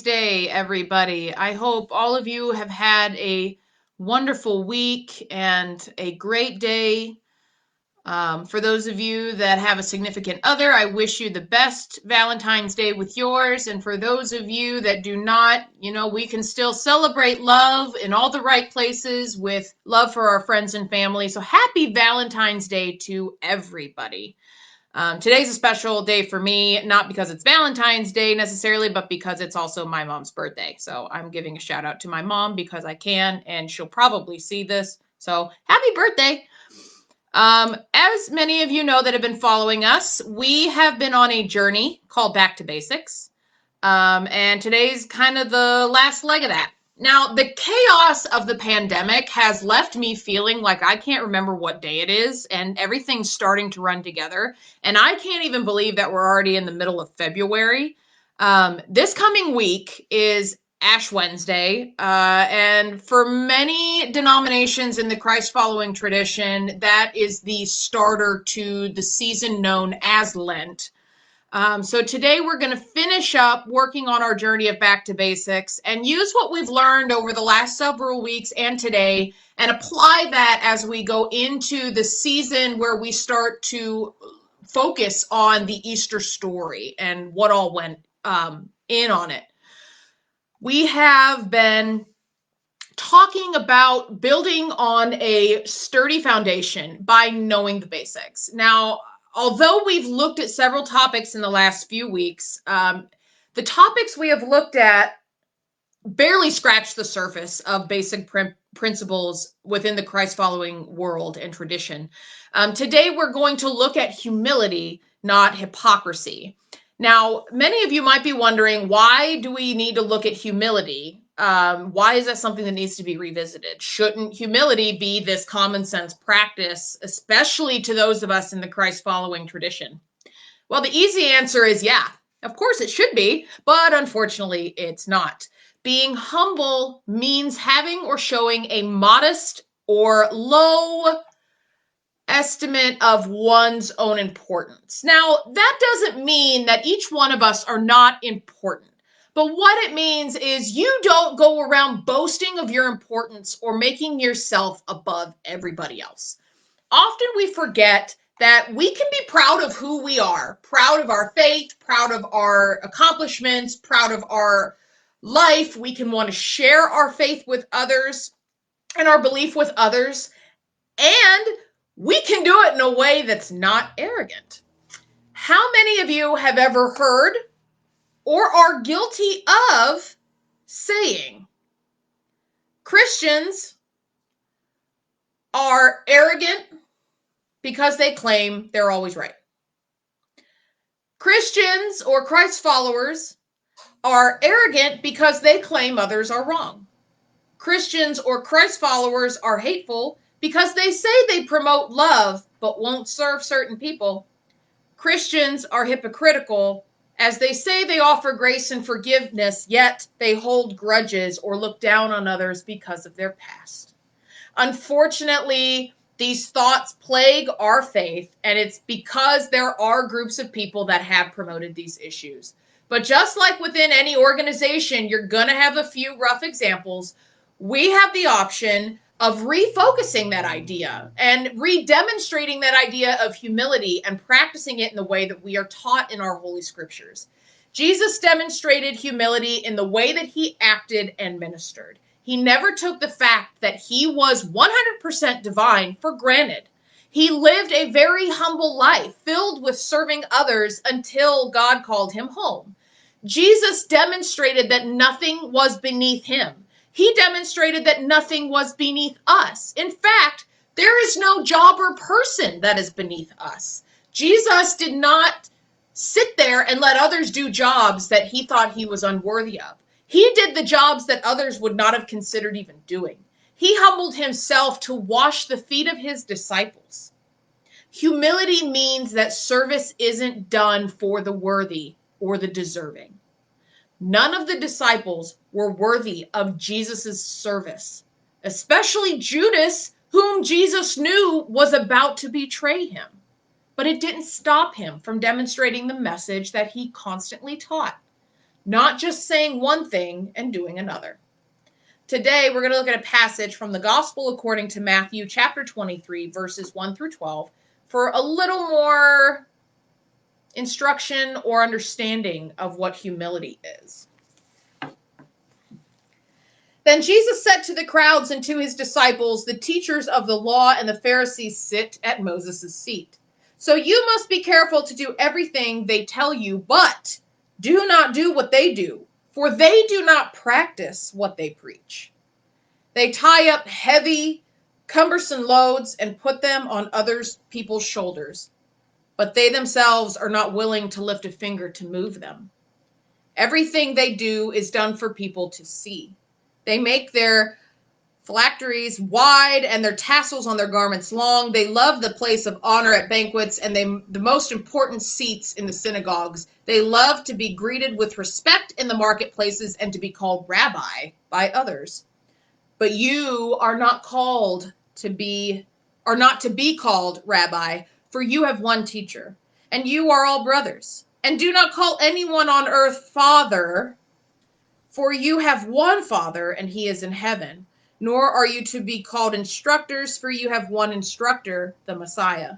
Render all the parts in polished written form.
Day, everybody. I hope all of you have had a wonderful week and a great day. For those of you that have a significant other, I wish you the best Valentine's Day with yours. And for those of you that do not, we can still celebrate love in all the right places with love for our friends and family. So happy Valentine's Day to everybody. Today's a special day for me, not because it's Valentine's Day necessarily, but because it's also my mom's birthday. So I'm giving a shout out to my mom because I can, and she'll probably see this. So happy birthday. As many of you know that have been following us, we have been on a journey called Back to Basics. And today's kind of the last leg of that. Now, the chaos of the pandemic has left me feeling like I can't remember what day it is, and everything's starting to run together. And I can't even believe that we're already in the middle of February. This coming week is Ash Wednesday, and for many denominations in the Christ-following tradition, that is the starter to the season known as Lent. So today we're going to finish up working on our journey of Back to Basics and use what we've learned over the last several weeks and today and apply that as we go into the season where we start to focus on the Easter story and what all went in on it. We have been talking about building on a sturdy foundation by knowing the basics. Now, although we've looked at several topics in the last few weeks, the topics we have looked at barely scratch the surface of basic principles within the Christ-following world and tradition. Today, we're going to look at humility, not hypocrisy. Now, many of you might be wondering, why do we need to look at humility? Why is that something that needs to be revisited? Shouldn't humility be this common sense practice, especially to those of us in the Christ-following tradition? Well, the easy answer is yeah, of course it should be, but unfortunately it's not. Being humble means having or showing a modest or low estimate of one's own importance. Now, that doesn't mean that each one of us are not important. But what it means is you don't go around boasting of your importance or making yourself above everybody else. Often we forget that we can be proud of who we are, proud of our faith, proud of our accomplishments, proud of our life. We can want to share our faith with others and our belief with others. And we can do it in a way that's not arrogant. How many of you have ever heard or are guilty of saying Christians are arrogant because they claim they're always right? Christians or Christ followers are arrogant because they claim others are wrong. Christians or Christ followers are hateful because they say they promote love but won't serve certain people. Christians are hypocritical as they say they offer grace and forgiveness, yet they hold grudges or look down on others because of their past. Unfortunately, these thoughts plague our faith, and it's because there are groups of people that have promoted these issues. But just like within any organization, you're going to have a few rough examples. We have the option of refocusing that idea and redemonstrating that idea of humility and practicing it in the way that we are taught in our Holy Scriptures. Jesus demonstrated humility in the way that he acted and ministered. He never took the fact that he was 100% divine for granted. He lived a very humble life filled with serving others until God called him home. Jesus demonstrated that nothing was beneath him. He demonstrated that nothing was beneath us. In fact, there is no job or person that is beneath us. Jesus did not sit there and let others do jobs that he thought he was unworthy of. He did the jobs that others would not have considered even doing. He humbled himself to wash the feet of his disciples. Humility means that service isn't done for the worthy or the deserving. None of the disciples were worthy of Jesus' service, especially Judas, whom Jesus knew was about to betray him. But it didn't stop him from demonstrating the message that he constantly taught. not just saying one thing and doing another. Today, we're going to look at a passage from the Gospel according to Matthew chapter 23, verses 1 through 12, for a little more instruction or understanding of what humility is. Then Jesus said to the crowds and to his disciples, the teachers of the law and the Pharisees sit at Moses' seat. So you must be careful to do everything they tell you, but do not do what they do, for they do not practice what they preach. They tie up heavy, cumbersome loads and put them on other people's shoulders, but they themselves are not willing to lift a finger to move them. Everything they do is done for people to see. They make their phylacteries wide and their tassels on their garments long. They love the place of honor at banquets and the most important seats in the synagogues. They love to be greeted with respect in the marketplaces and to be called rabbi by others. But you are not called to be, or not to be called rabbi, for you have one teacher, and you are all brothers. And do not call anyone on earth father, for you have one Father, and he is in heaven. Nor are you to be called instructors, for you have one instructor, the Messiah.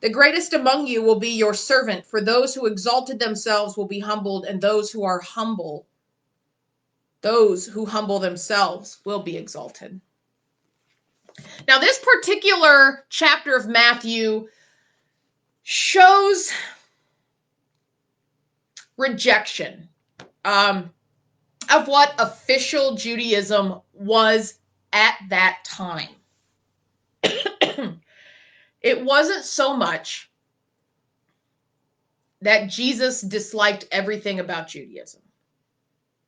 The greatest among you will be your servant, for those who exalted themselves will be humbled, and those who humble themselves will be exalted. Now, this particular chapter of Matthew shows rejection of what official Judaism was at that time. It wasn't so much that Jesus disliked everything about Judaism,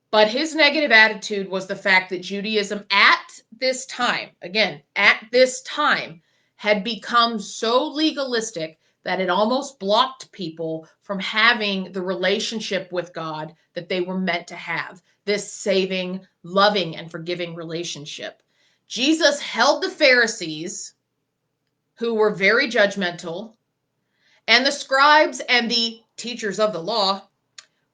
but his negative attitude was the fact that Judaism at this time, had become so legalistic that it almost blocked people from having the relationship with God that they were meant to have, this saving, loving, and forgiving relationship. Jesus held the Pharisees, who were very judgmental, and the scribes and the teachers of the law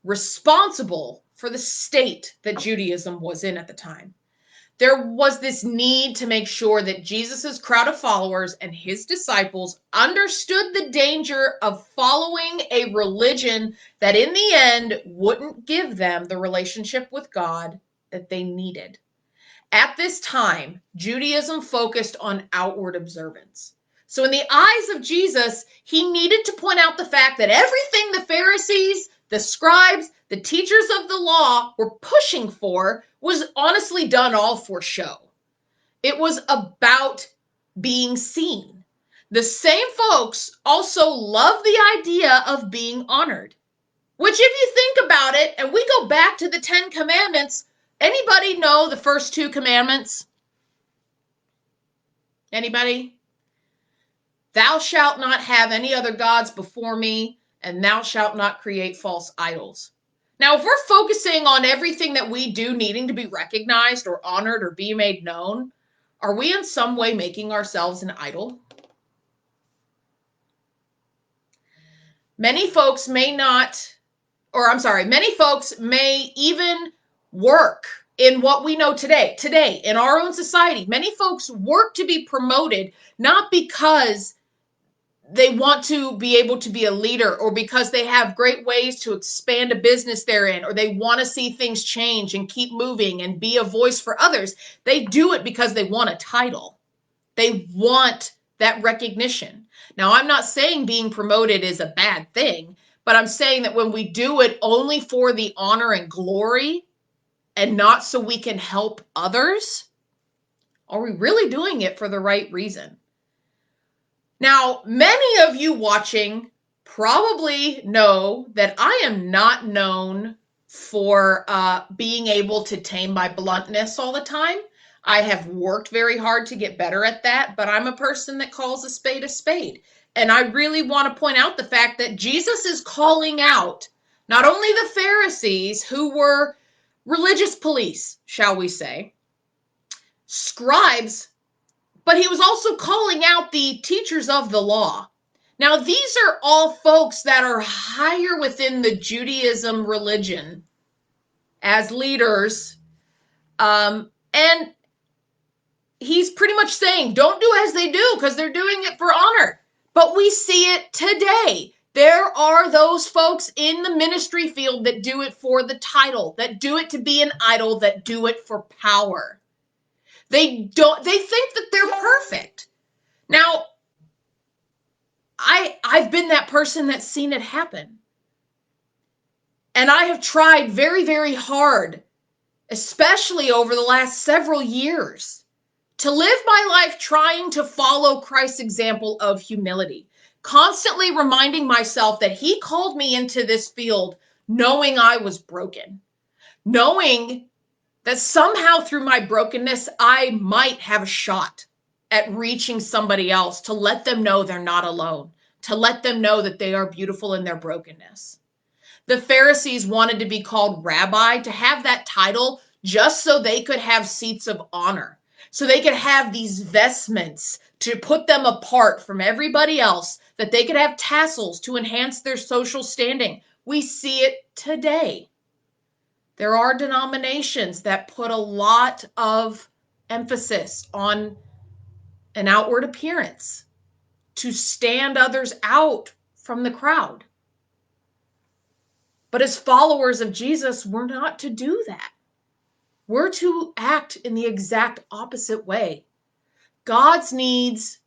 responsible for the state that Judaism was in at the time. There was this need to make sure that Jesus's crowd of followers and his disciples understood the danger of following a religion that in the end wouldn't give them the relationship with God that they needed. At this time, Judaism focused on outward observance. So in the eyes of Jesus, he needed to point out the fact that everything the Pharisees, the scribes, the teachers of the law were pushing for was honestly done all for show. It was about being seen. The same folks also love the idea of being honored, which if you think about it, and we go back to the 10 Commandments, anybody know the first 2 commandments? Anybody? Thou shalt not have any other gods before me, and thou shalt not create false idols. Now, if we're focusing on everything that we do needing to be recognized or honored or be made known, are we in some way making ourselves an idol? Many folks may even work in what we know today, in our own society. Many folks work to be promoted, not because they want to be able to be a leader or because they have great ways to expand a business they're in, or they want to see things change and keep moving and be a voice for others. They do it because they want a title. They want that recognition. Now, I'm not saying being promoted is a bad thing, but I'm saying that when we do it only for the honor and glory and not so we can help others, are we really doing it for the right reason? Now, many of you watching probably know that I am not known for being able to tame my bluntness all the time. I have worked very hard to get better at that, but I'm a person that calls a spade a spade. And I really want to point out the fact that Jesus is calling out not only the Pharisees, who were religious police, shall we say, scribes, but he was also calling out the teachers of the law. Now, these are all folks that are higher within the Judaism religion as leaders. And he's pretty much saying, don't do as they do because they're doing it for honor. But we see it today. There are those folks in the ministry field that do it for the title, that do it to be an idol, that do it for power. They think that they're perfect. Now, I've been that person that's seen it happen. And I have tried very, very hard, especially over the last several years, to live my life trying to follow Christ's example of humility, constantly reminding myself that he called me into this field knowing I was broken, knowing that somehow through my brokenness, I might have a shot at reaching somebody else to let them know they're not alone, to let them know that they are beautiful in their brokenness. The Pharisees wanted to be called rabbi, to have that title just so they could have seats of honor, so they could have these vestments to put them apart from everybody else, that they could have tassels to enhance their social standing. We see it today. There are denominations that put a lot of emphasis on an outward appearance to stand others out from the crowd. But as followers of Jesus, we're not to do that. We're to act in the exact opposite way. God's needs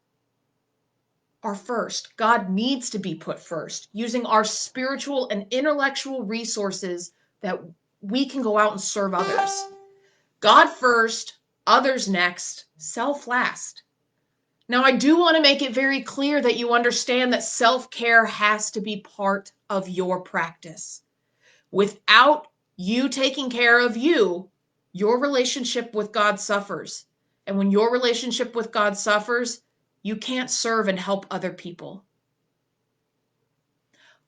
are first. God needs to be put first, using our spiritual and intellectual resources that we can go out and serve others. God first, others next, self last. Now, I do want to make it very clear that you understand that self-care has to be part of your practice. Without you taking care of you, your relationship with God suffers. And when your relationship with God suffers, you can't serve and help other people.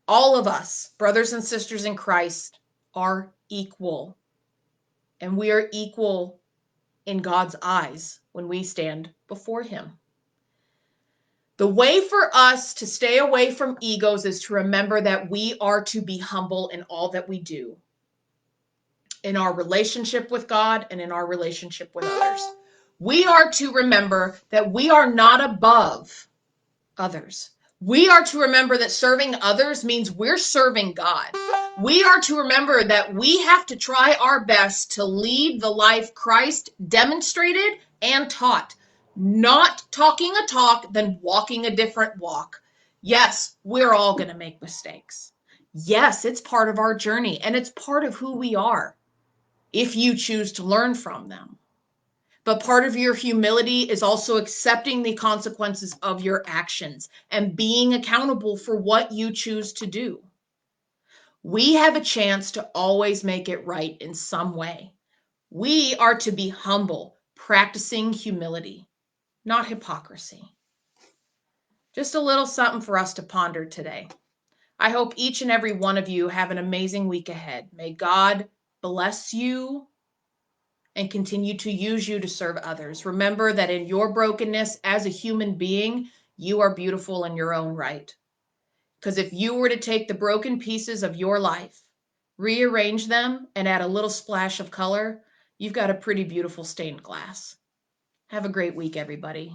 All of us, brothers and sisters in Christ, are equal. And we are equal in God's eyes when we stand before him. The way for us to stay away from egos is to remember that we are to be humble in all that we do, in our relationship with God and in our relationship with others. We are to remember that we are not above others. We are to remember that serving others means we're serving God. We are to remember that we have to try our best to lead the life Christ demonstrated and taught, not talking a talk, then walking a different walk. Yes, we're all going to make mistakes. Yes, it's part of our journey and it's part of who we are if you choose to learn from them. But part of your humility is also accepting the consequences of your actions and being accountable for what you choose to do. We have a chance to always make it right in some way. We are to be humble, practicing humility, not hypocrisy. Just a little something for us to ponder today. I hope each and every one of you have an amazing week ahead. May God bless you and continue to use you to serve others. Remember that in your brokenness as a human being, you are beautiful in your own right. Because if you were to take the broken pieces of your life, rearrange them, and add a little splash of color, you've got a pretty beautiful stained glass. Have a great week, everybody.